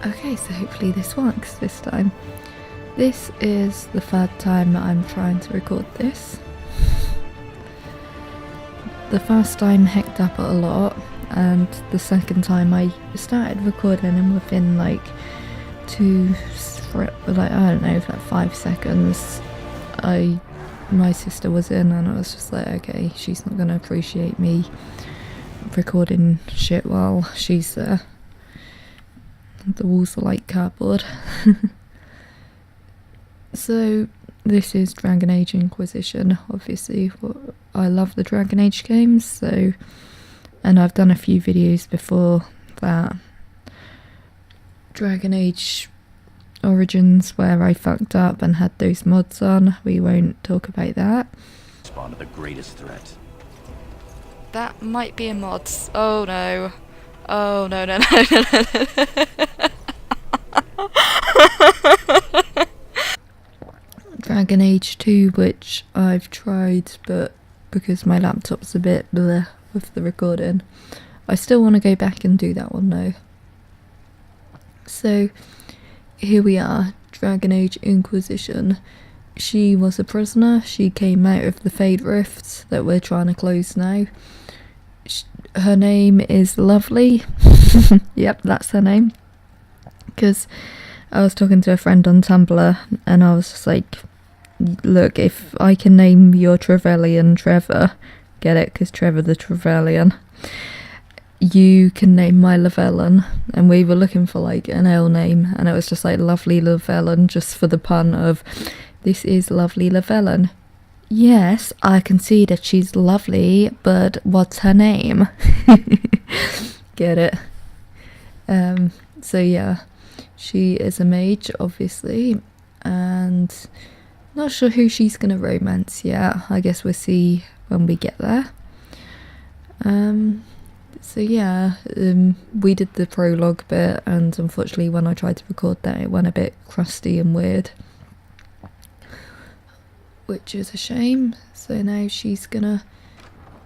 Okay, so hopefully this works this time. This is the third time that I'm trying to record this. The first time hecked up a lot, and the second time I started recording and within like I don't know, for like 5 seconds, my sister was in and I was just like, okay, she's not gonna appreciate me recording shit while she's there. The walls are like cardboard. So this is Dragon Age Inquisition, obviously. I love the Dragon Age games, so, and I've done a few videos before that. Dragon Age Origins where I fucked up and had those mods on. We won't talk about that. Spawn of the greatest threat. That might be a mod. Oh no. Oh no no no no no. Dragon Age 2, which I've tried, but because my laptop's a bit bleh with the recording, I still want to go back and do that one though. So here we are, Dragon Age Inquisition. She was a prisoner. She came out of the Fade Rift that we're trying to close now. Her name is Lovely. Yep, that's her name. Because I was talking to a friend on Tumblr and I was just like, look, if I can name your Trevelyan Trevor, get it? Because Trevor the Trevelyan. You can name my Llewellyn. And we were looking for like an L name, and it was just like Lovely Llewellyn, just for the pun of, this is Lovely Llewellyn. Yes, I can see that she's lovely, but what's her name? Get it? So yeah, she is a mage, obviously, and not sure who she's gonna romance yet. I guess we'll see when we get there. So yeah, we did the prologue bit, and unfortunately when I tried to record that it went a bit crusty and weird, which is a shame. So now she's gonna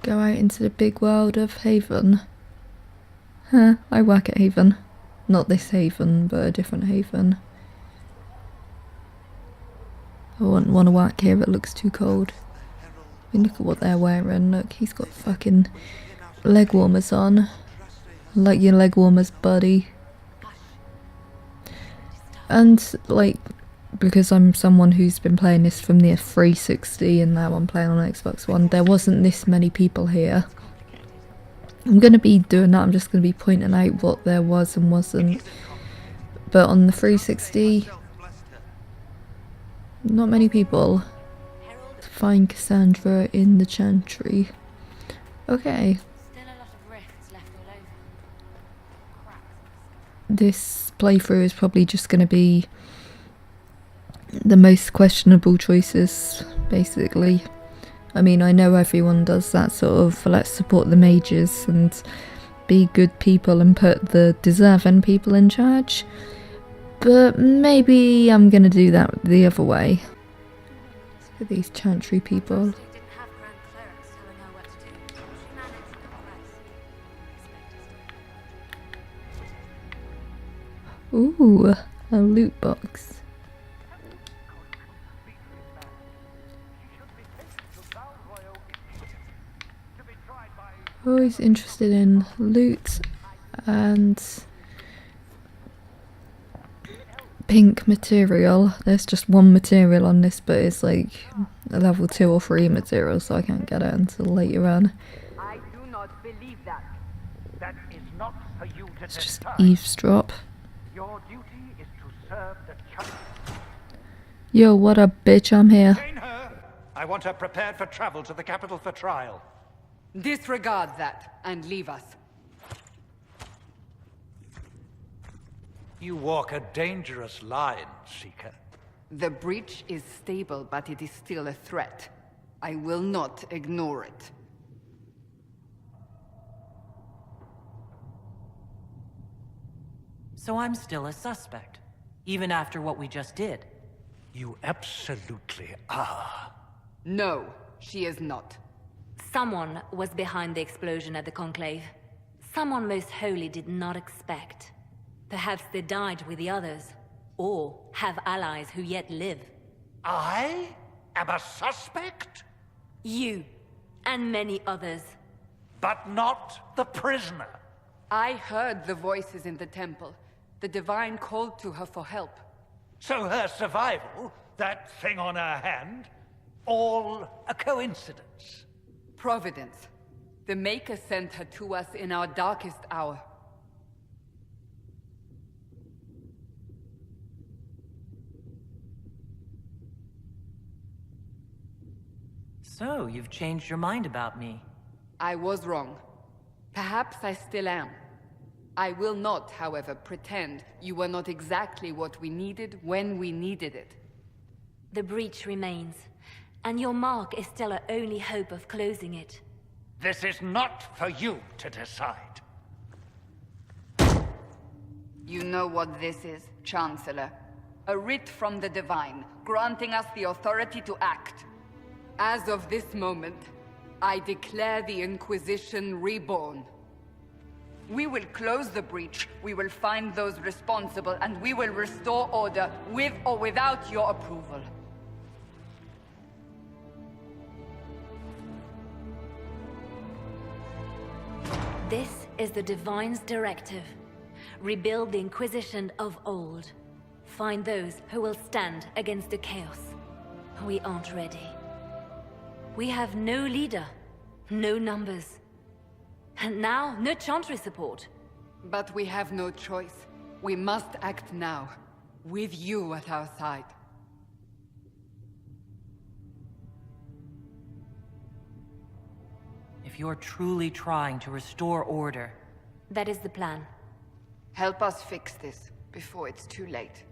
go out into the big world of Haven. I work at Haven. Not this Haven, but a different Haven. I wouldn't want to work here, it looks too cold. I mean, look at what they're wearing. Look, he's got fucking leg warmers on. Like your leg warmers, buddy. And like, because I'm someone who's been playing this from the 360 and now I'm playing on Xbox One, there wasn't this many people here. I'm going to be doing that, I'm just going to be pointing out what there was and wasn't. But on the 360, not many people. To find Cassandra in the Chantry. Okay. This playthrough is probably just going to be the most questionable choices, basically. I mean, I know everyone does that sort of, let's support the mages and be good people and put the deserving people in charge. But maybe I'm gonna do that the other way. Look at these Chantry people. Ooh, a loot box. Always interested in loot and pink material. There's just one material on this, but it's like a level 2 or 3 material, so I can't get it until later on. I do not believe that. That is not for you to It's just decide. eavesdrop. Your duty is to serve the church. Yo, what up, bitch? I'm here. Detain her. I want her prepared for travel to the capital for trial. Disregard that and leave us. You walk a dangerous line, Seeker. The breach is stable, but it is still a threat. I will not ignore it. So I'm still a suspect, even after what we just did. You absolutely are. No, she is not. Someone was behind the explosion at the Conclave. Someone Most Holy did not expect. Perhaps they died with the others, or have allies who yet live. I am a suspect, You, and many others. but not the prisoner. I heard the voices in the temple. The Divine called to her for help. So her survival, that thing on her hand, all a coincidence. Providence. The Maker sent her to us in our darkest hour. So, you've changed your mind about me. I was wrong. Perhaps I still am. I will not, however, pretend you were not exactly what we needed when we needed it. The breach remains, and your mark is still our only hope of closing it. This is not for you to decide. You know what this is, Chancellor. A writ from the Divine, granting us the authority to act. As of this moment, I declare the Inquisition reborn. We will close the breach, we will find those responsible, and we will restore order with or without your approval. This is the Divine's directive. Rebuild the Inquisition of old. Find those who will stand against the chaos. We aren't ready. We have no leader, no numbers. And now, no Chantry support. But we have no choice. We must act now, with you at our side. If you're truly trying to restore order, That is the plan. Help us fix this, before it's too late.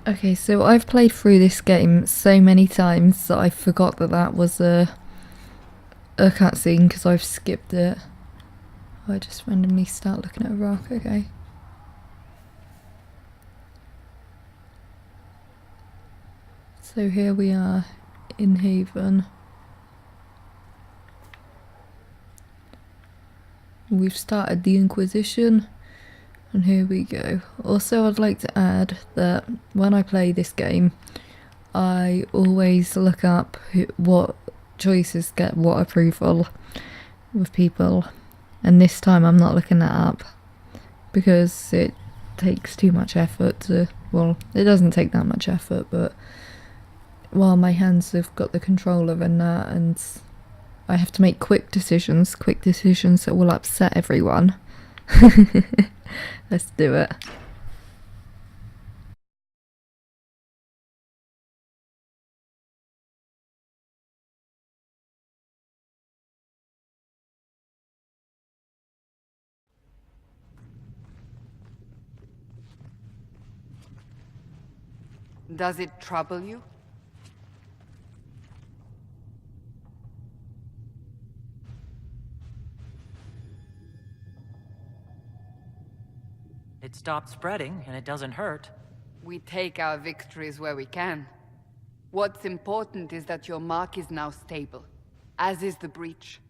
Okay, so I've played through this game so many times that I forgot that that was a cutscene because I've skipped it. I just randomly start looking at a rock, okay. So here we are in Haven. We've started the Inquisition. And here we go. Also, I'd like to add that when I play this game, I always look up what choices get what approval with people. And this time I'm not looking that up because it takes too much effort to, well, it doesn't take that much effort, but while my hands have got the controller and that, and I have to make quick decisions that will upset everyone. Let's do it. Does it trouble you? It stopped spreading, and it doesn't hurt. We take our victories where we can. What's important is that your mark is now stable, as is the breach.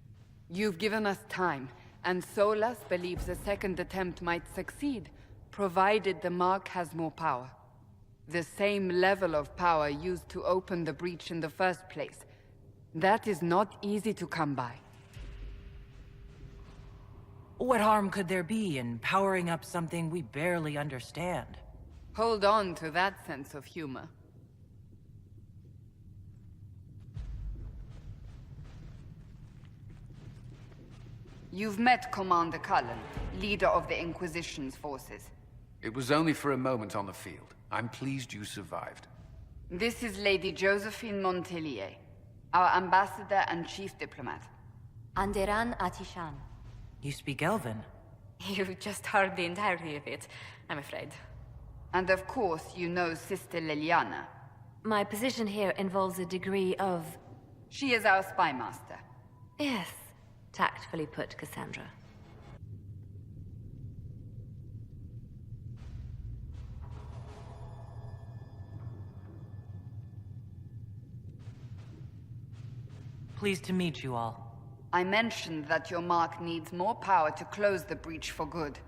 You've given us time, and Solas believes a second attempt might succeed, provided the mark has more power. The same level of power used to open the breach in the first place. That is not easy to come by. What harm could there be in powering up something we barely understand? Hold on to that sense of humor. You've met Commander Cullen, leader of the Inquisition's forces. It was only for a moment on the field. I'm pleased you survived. This is Lady Josephine Montelier, our ambassador and chief diplomat. Anderan Atishan. You speak Elven. You've just heard the entirety of it, I'm afraid. And of course, you know Sister Liliana. My position here involves a degree of... She is our spy master. Yes, tactfully put, Cassandra. Pleased to meet you all. I mentioned that your mark needs more power to close the breach for good.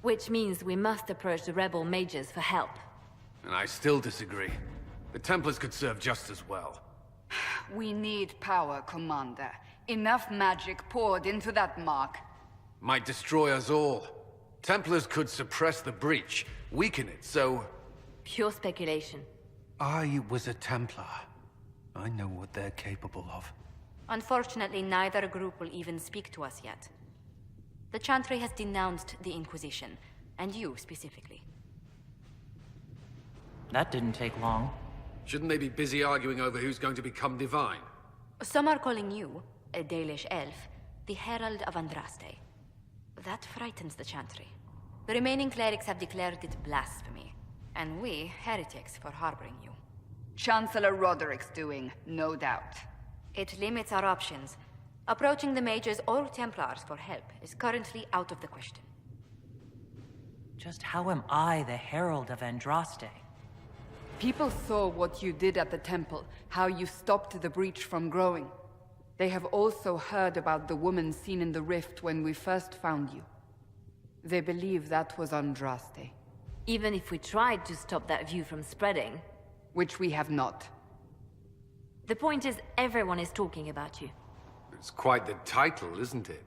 Which means we must approach the rebel mages for help. And I still disagree. The Templars could serve just as well. We need power, Commander. Enough magic poured into that mark. Might destroy us all. Templars could suppress the breach, weaken it, so... Pure speculation. I was a Templar. I know what they're capable of. Unfortunately, neither group will even speak to us yet. The Chantry has denounced the Inquisition, and you specifically. That didn't take long. Shouldn't they be busy arguing over who's going to become divine? Some are calling you, a Dalish elf, the Herald of Andraste. That frightens the Chantry. The remaining clerics have declared it blasphemy, and we, heretics, for harboring you. Chancellor Roderick's doing, no doubt. It limits our options. Approaching the mages or Templars for help is currently out of the question. Just how am I the Herald of Andraste? People saw what you did at the temple, how you stopped the breach from growing. They have also heard about the woman seen in the rift when we first found you. They believe that was Andraste. Even if we tried to stop that view from spreading... Which we have not. The point is, everyone is talking about you. It's quite the title, isn't it?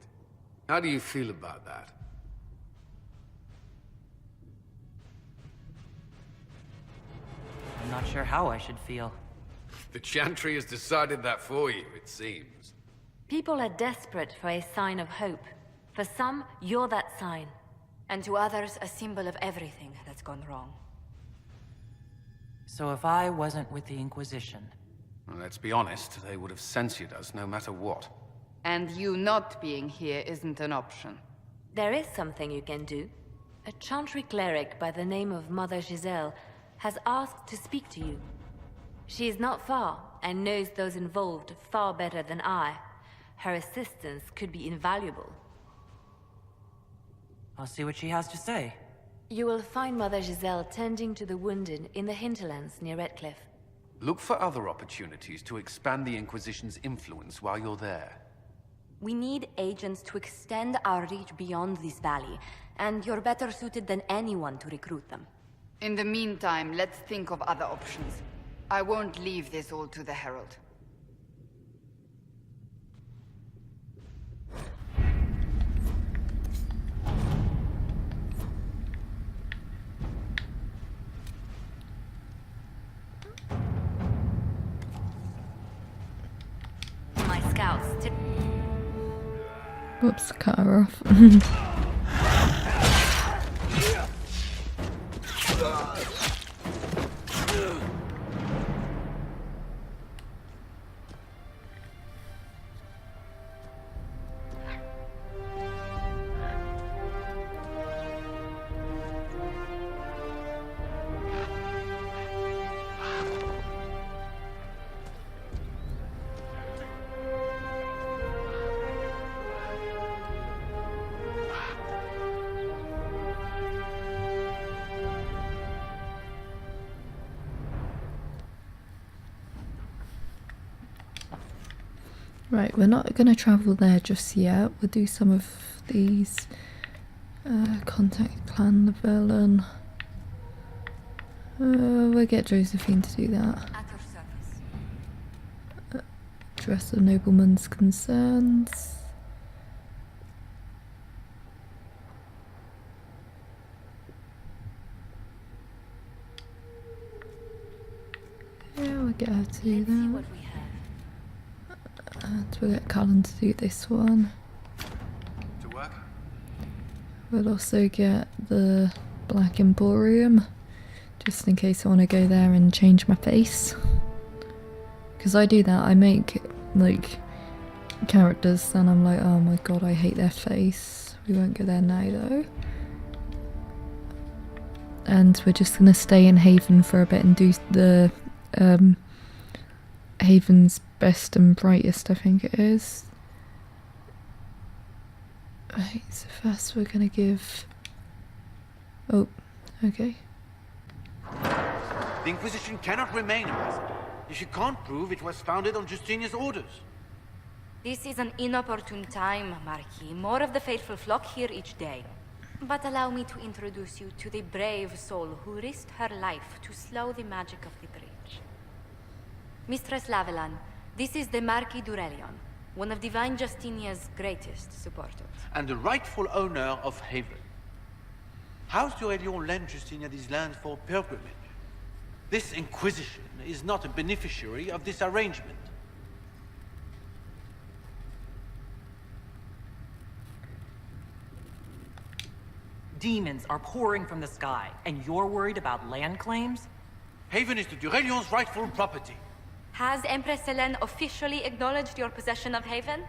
How do you feel about that? I'm not sure how I should feel. The Chantry has decided that for you, it seems. People are desperate for a sign of hope. For some, you're that sign. And to others, a symbol of everything that's gone wrong. So if I wasn't with the Inquisition... Well, let's be honest, they would have censored us no matter what. And you not being here isn't an option. There is something you can do. A Chantry cleric by the name of Mother Giselle has asked to speak to you. She is not far, and knows those involved far better than I. Her assistance could be invaluable. I'll see what she has to say. You will find Mother Giselle tending to the wounded in the hinterlands near Redcliffe. Look for other opportunities to expand the Inquisition's influence while you're there. We need agents to extend our reach beyond this valley, and you're better suited than anyone to recruit them. In the meantime, let's think of other options. I won't leave this all to the Herald. Whoops, cut her off. Right, we're not going to travel there just yet. We'll do some of these. Contact Clan the Villain. We'll get Josephine to do that. At your service. Address the nobleman's concerns. Yeah, we'll get her to do Let's see that. what we have. And we'll get Cullen to do this one. To work? We'll also get the Black Emporium, just in case I want to go there and change my face. Because I do that, I make like characters and I'm like, oh my god, I hate their face. We won't go there now though. And we're just going to stay in Haven for a bit and do the Haven's best and brightest, I think it is. Right, so first we're gonna give... Oh, okay. The Inquisition cannot remain a hazard if you can't prove it was founded on Justinian's orders. This is an inopportune time, Marquis. More of the faithful flock here each day. But allow me to introduce you to the brave soul who risked her life to slow the magic of the breach. Mistress Lavelan, this is the Marquis d'Aurelion, one of Divine Justinia's greatest supporters. And the rightful owner of Haven. House d'Aurelion lent Justinia these lands for pilgrimage. This Inquisition is not a beneficiary of this arrangement. Demons are pouring from the sky, and you're worried about land claims? Haven is the d'Aurelion's rightful property. Has Empress Selene officially acknowledged your possession of Haven?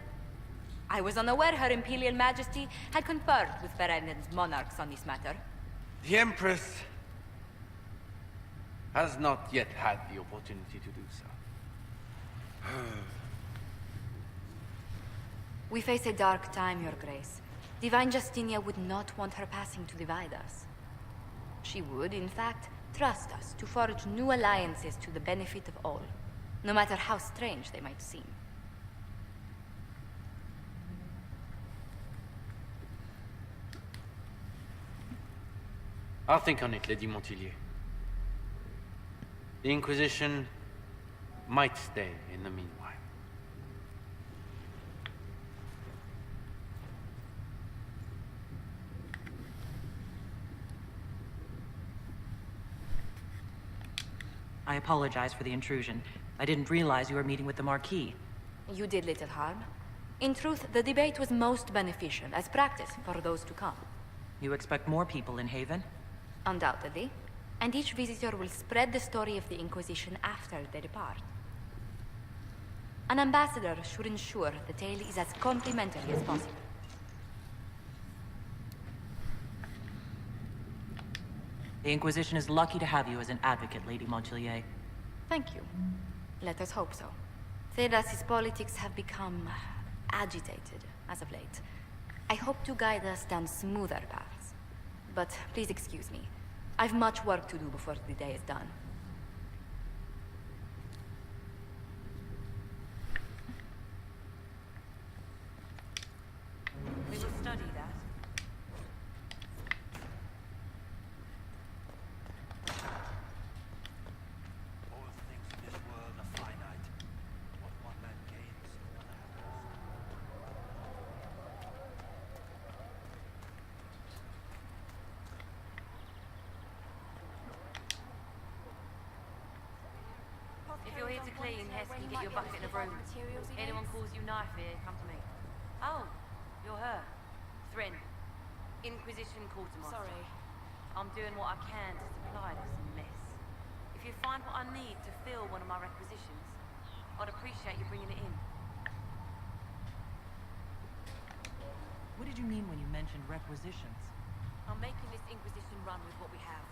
I was unaware Her Imperial Majesty had conferred with Ferenden's monarchs on this matter. The Empress has not yet had the opportunity to do so. We face a dark time, Your Grace. Divine Justinia would not want her passing to divide us. She would, in fact, trust us to forge new alliances to the benefit of all, no matter how strange they might seem. I'll think on it, Lady Montilyet. The Inquisition might stay in the meanwhile. I apologize for the intrusion. I didn't realize you were meeting with the Marquis. You did little harm. In truth, the debate was most beneficial as practice for those to come. You expect more people in Haven? Undoubtedly. And each visitor will spread the story of the Inquisition after they depart. An ambassador should ensure the tale is as complimentary as possible. The Inquisition is lucky to have you as an advocate, Lady Montilyet. Thank you. Let us hope so. Thedas's politics have become agitated as of late. I hope to guide us down smoother paths. But please excuse me. I've much work to do before the day is done. We will study that. All things in this world are finite. What one man gains, another has lost. If you're here to clean, Hesky, get your bucket of broom. Anyone calls you knife here, come to me. Oh, You're her. Thrin. Inquisition Quartermaster. Sorry. I'm doing what I can to supply this mess. If you find what I need to fill one of my requisitions, I'd appreciate you bringing it in. What did you mean when you mentioned requisitions? I'm making this Inquisition run with what we have,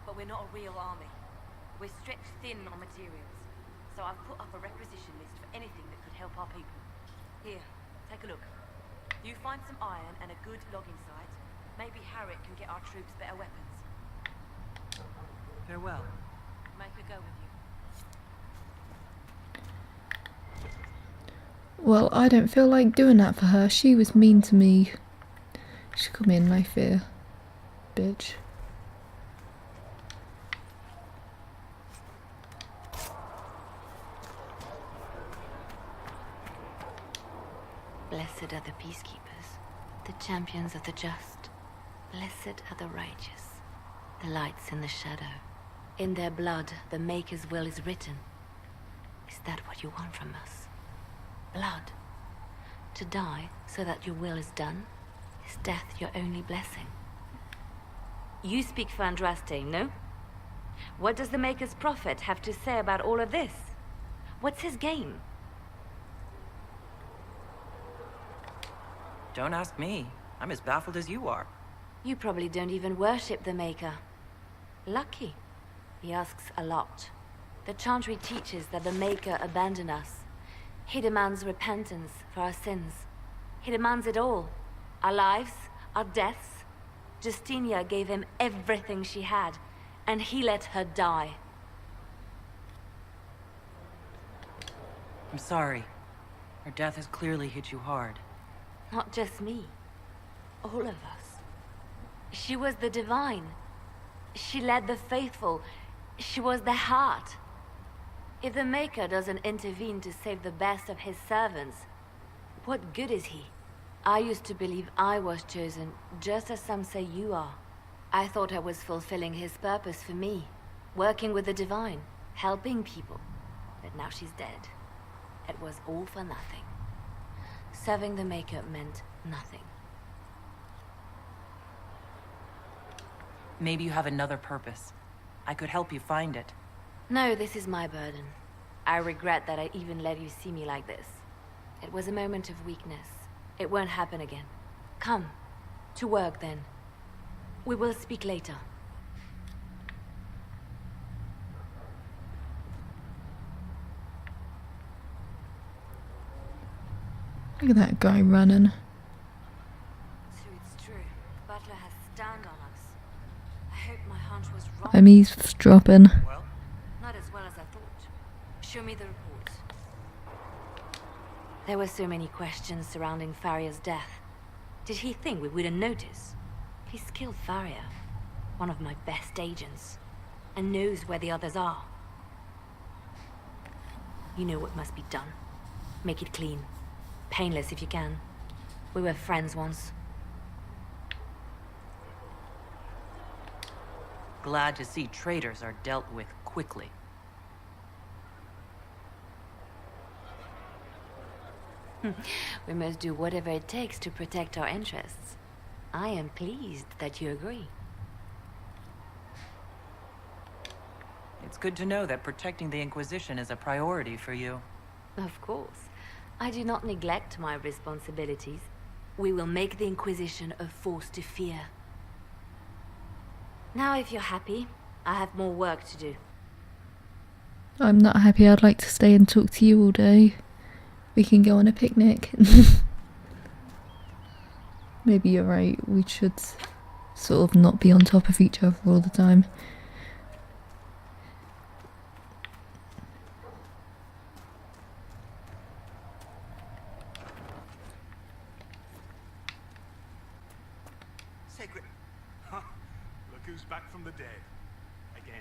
but we're not a real army. We're stretched thin on materials, so I've put up a requisition list for anything that could help our people. Here, take a look. You find some iron and a good logging site, maybe Harriet can get our troops better weapons. Farewell. Make her go with you. Well, I don't feel like doing that for her. She was mean to me. She called me a knife ear. Bitch. Blessed are the peacekeepers, the champions of the just. Blessed are the righteous, the lights in the shadow. In their blood, the Maker's will is written. Is that what you want from us? Blood? To die so that your will is done? Is death your only blessing? You speak for Andraste, no? What does the Maker's prophet have to say about all of this? What's his game? Don't ask me. I'm as baffled as you are. You probably don't even worship the Maker. Lucky. He asks a lot. The Chantry teaches that the Maker abandoned us. He demands repentance for our sins. He demands it all. Our lives, our deaths. Justinia gave him everything she had, and he let her die. I'm sorry. Her death has clearly hit you hard. Not just me. All of us. She was the divine. She led the faithful. She was their heart. If the Maker doesn't intervene to save the best of his servants, what good is he? I used to believe I was chosen, just as some say you are. I thought I was fulfilling his purpose for me, working with the divine, helping people. But now she's dead. It was all for nothing. Serving the Maker meant nothing. Maybe you have another purpose. I could help you find it. No, this is my burden. I regret that I even let you see me like this. It was a moment of weakness. It won't happen again. Come. To work, then. We will speak later. Look at that guy running. So it's true. Butler has stand on us. I hope my hunch was wrong. I'm eavesdropping. Well? Not as well as I thought. Show me the report. There were so many questions surrounding Farria's death. Did he think we wouldn't notice? He's killed Farria, one of my best agents, and knows where the others are. You know what must be done. Make it clean. Painless if you can. We were friends once. Glad to see traitors are dealt with quickly. We must do whatever it takes to protect our interests. I am pleased that you agree. It's good to know that protecting the Inquisition is a priority for you. Of course. I do not neglect my responsibilities. We will make the Inquisition a force to fear. Now, if you're happy, I have more work to do. I'm not happy. I'd like to stay and talk to you all day. We can go on a picnic. Maybe you're right. We should sort of not be on top of each other all the time. Sacred. Huh. Look who's back from the dead. Again.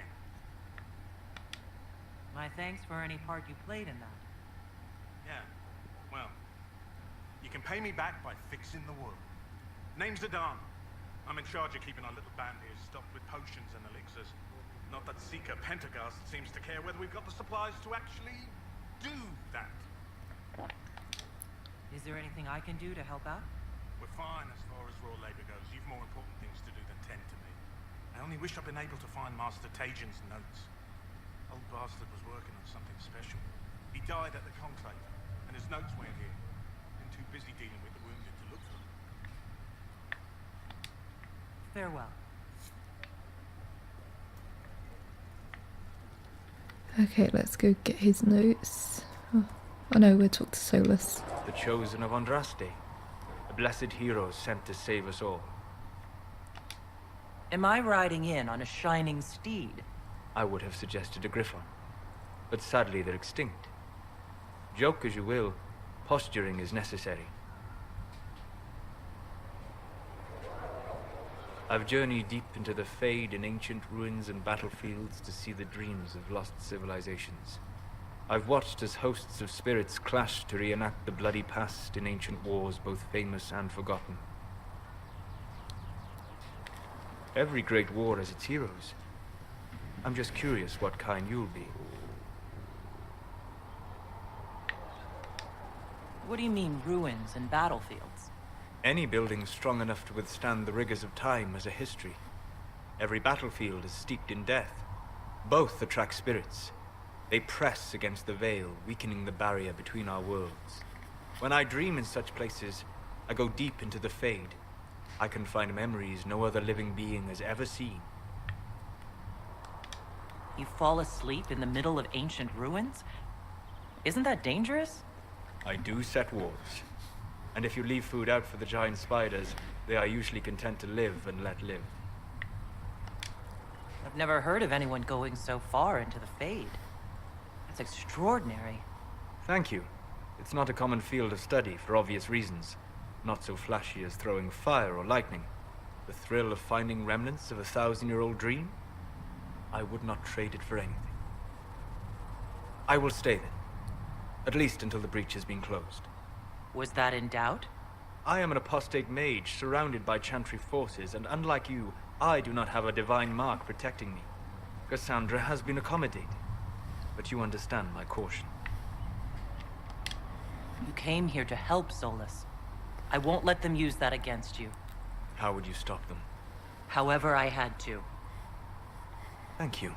My thanks for any part you played in that. Yeah. Well, you can pay me back by fixing the world. Name's Adan. I'm in charge of keeping our little band here stocked with potions and elixirs. Not that Seeker Pentagast seems to care whether we've got the supplies to actually do that. Is there anything I can do to help out? We're fine as far as raw labor goes. You've more important things to do than tend to me. I only wish I'd been able to find Master Tajin's notes. Old bastard was working on something special. He died at the conclave, and his notes weren't here. Been too busy dealing with the wounded to look for them. Farewell. Okay, let's go get his notes. Oh no, we'll talk to Solus. The chosen of Andraste. A blessed hero sent to save us all. Am I riding in on a shining steed? I would have suggested a griffon, but sadly they're extinct. Joke as you will, posturing is necessary. I've journeyed deep into the Fade in ancient ruins and battlefields to see the dreams of lost civilizations. I've watched as hosts of spirits clash to reenact the bloody past in ancient wars, both famous and forgotten. Every great war has its heroes. I'm just curious what kind you'll be. What do you mean, ruins and battlefields? Any building strong enough to withstand the rigors of time has a history. Every battlefield is steeped in death. Both attract spirits. They press against the veil, weakening the barrier between our worlds. When I dream in such places, I go deep into the Fade. I can find memories no other living being has ever seen. You fall asleep in the middle of ancient ruins? Isn't that dangerous? I do set wars. And if you leave food out for the giant spiders, they are usually content to live and let live. I've never heard of anyone going so far into the Fade. That's extraordinary. Thank you. It's not a common field of study for obvious reasons. Not so flashy as throwing fire or lightning. The thrill of finding remnants of a 1,000-year-old dream? I would not trade it for anything. I will stay then. At least until the breach has been closed. Was that in doubt? I am an apostate mage surrounded by Chantry forces, and unlike you, I do not have a divine mark protecting me. Cassandra has been accommodated, but you understand my caution. You came here to help Solus. I won't let them use that against you. How would you stop them? However I had to. Thank you.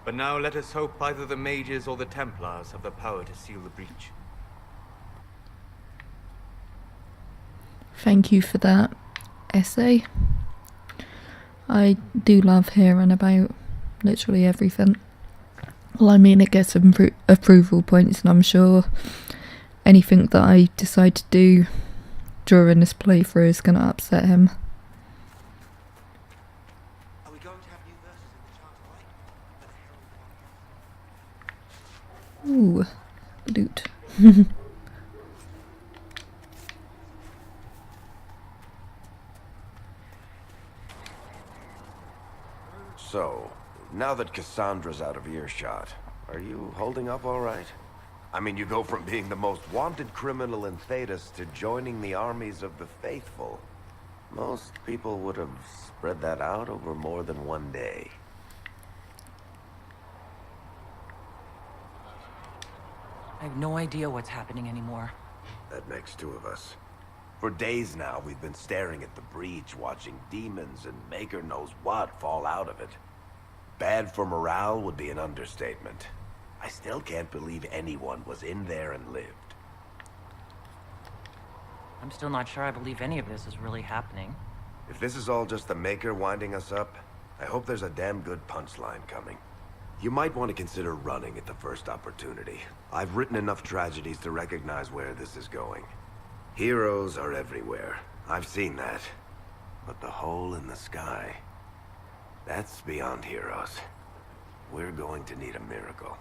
But now let us hope either the mages or the Templars have the power to seal the breach. Thank you for that essay. I do love hearing about literally everything. Well, I mean, it gets approval points, and I'm sure anything that I decide to do during this playthrough is going to upset him. Are we going to have new verses in the Charter Light? Ooh, loot. So, now that Cassandra's out of earshot, are you holding up all right? I mean, you go from being the most wanted criminal in Thedas to joining the armies of the faithful. Most people would have spread that out over more than one day. I have no idea what's happening anymore. That makes two of us. For days now, we've been staring at the breach, watching demons and maker knows what fall out of it. Bad for morale would be an understatement. I still can't believe anyone was in there and lived. I'm still not sure I believe any of this is really happening. If this is all just the Maker winding us up, I hope there's a damn good punchline coming. You might want to consider running at the first opportunity. I've written enough tragedies to recognize where this is going. Heroes are everywhere. I've seen that. But the hole in the sky... that's beyond heroes. We're going to need a miracle.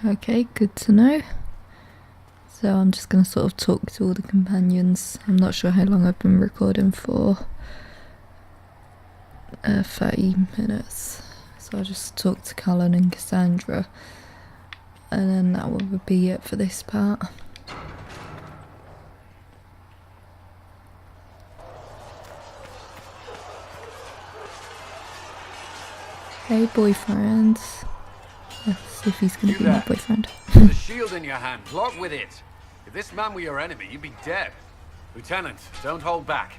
Okay, good to know. So I'm just going to sort of talk to all the companions. I'm not sure how long I've been recording for. 30 minutes. So I'll just talk to Cullen and Cassandra. And then that will be it for this part. Hey boyfriend. Yes. as if he's gonna You be my there. boyfriend. There's a shield in your hand. Log with it. If this man were your enemy, you'd be dead. Lieutenant, don't hold back.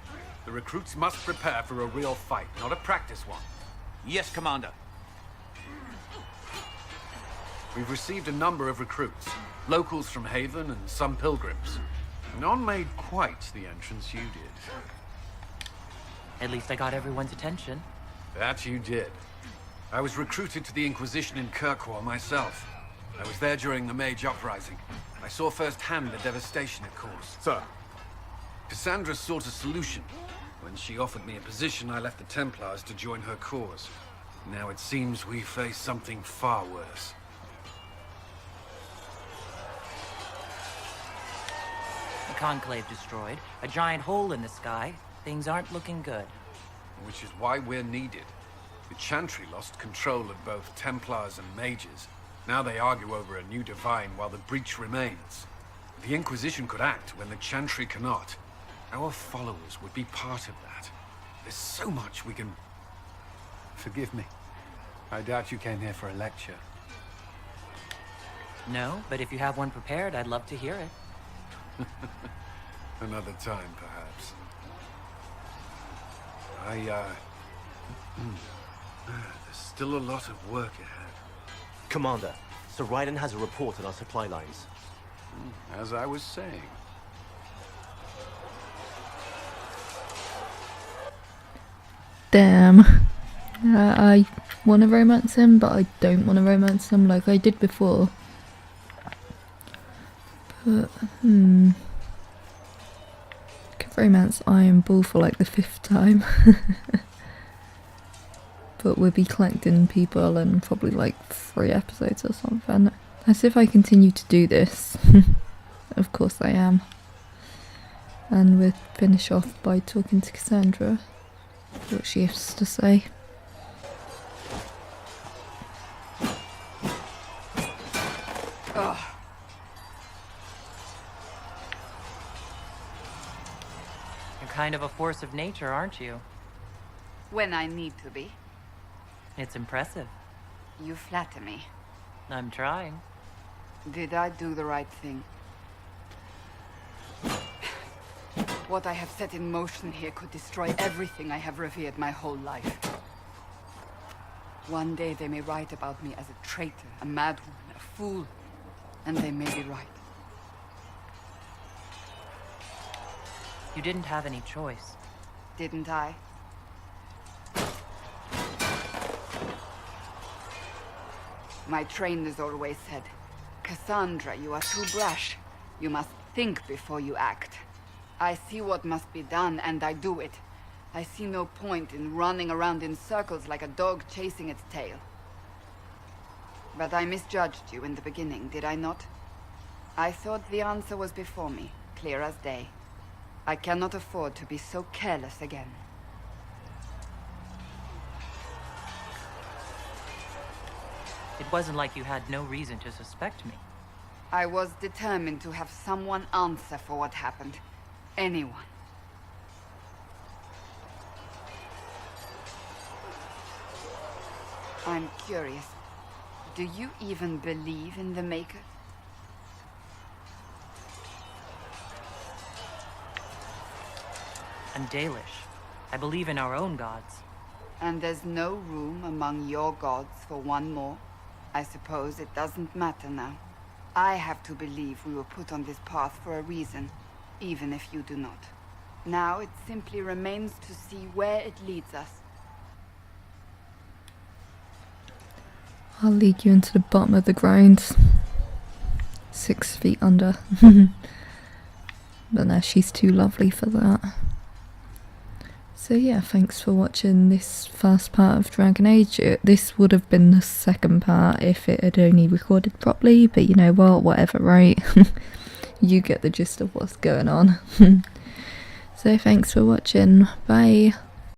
The recruits must prepare for a real fight, not a practice one. Yes, Commander. We've received a number of recruits. Locals from Haven and some pilgrims. None made quite the entrance you did. At least I got everyone's attention. That you did. I was recruited to the Inquisition in Kirkwall myself. I was there during the Mage Uprising. I saw firsthand the devastation it caused. Sir. Cassandra sought a solution. When she offered me a position, I left the Templars to join her cause. Now it seems we face something far worse. The Conclave destroyed, a giant hole in the sky. Things aren't looking good. Which is why we're needed. The Chantry lost control of both Templars and Mages. Now they argue over a new Divine while the breach remains. The Inquisition could act when the Chantry cannot. Our followers would be part of that. There's so much we can... Forgive me. I doubt you came here for a lecture. No, but if you have one prepared, I'd love to hear it. Another time, perhaps. There's still a lot of work ahead. Commander, Sir Raiden has a report on our supply lines. As I was saying. Damn. I want to romance him, but I don't want to romance him like I did before. But, could romance Iron Bull for like the 5th time. But we'll be collecting people in probably like 3 episodes or something. As if I continue to do this. Of course I am. And we'll finish off by talking to Cassandra. What she has to say. Ugh. You're kind of a force of nature, aren't you? When I need to be. It's impressive. You flatter me. I'm trying. Did I do the right thing? What I have set in motion here could destroy everything I have revered my whole life. One day they may write about me as a traitor, a madwoman, a fool, and they may be right. You didn't have any choice. Didn't I? My trainers always said, Cassandra, you are too brash. You must think before you act. I see what must be done, and I do it. I see no point in running around in circles like a dog chasing its tail. But I misjudged you in the beginning, did I not? I thought the answer was before me, clear as day. I cannot afford to be so careless again. It wasn't like you had no reason to suspect me. I was determined to have someone answer for what happened. Anyone. I'm curious. Do you even believe in the Maker? I'm Dalish. I believe in our own gods. And there's no room among your gods for one more? I suppose it doesn't matter now. I have to believe we were put on this path for a reason, even if you do not. Now it simply remains to see where it leads us. I'll lead you into the bottom of the ground. 6 feet under. But no, she's too lovely for that. So yeah, thanks for watching this first part of Dragon Age. This would have been the second part if it had only recorded properly, but you know what, whatever, right? You get the gist of what's going on. So thanks for watching, bye.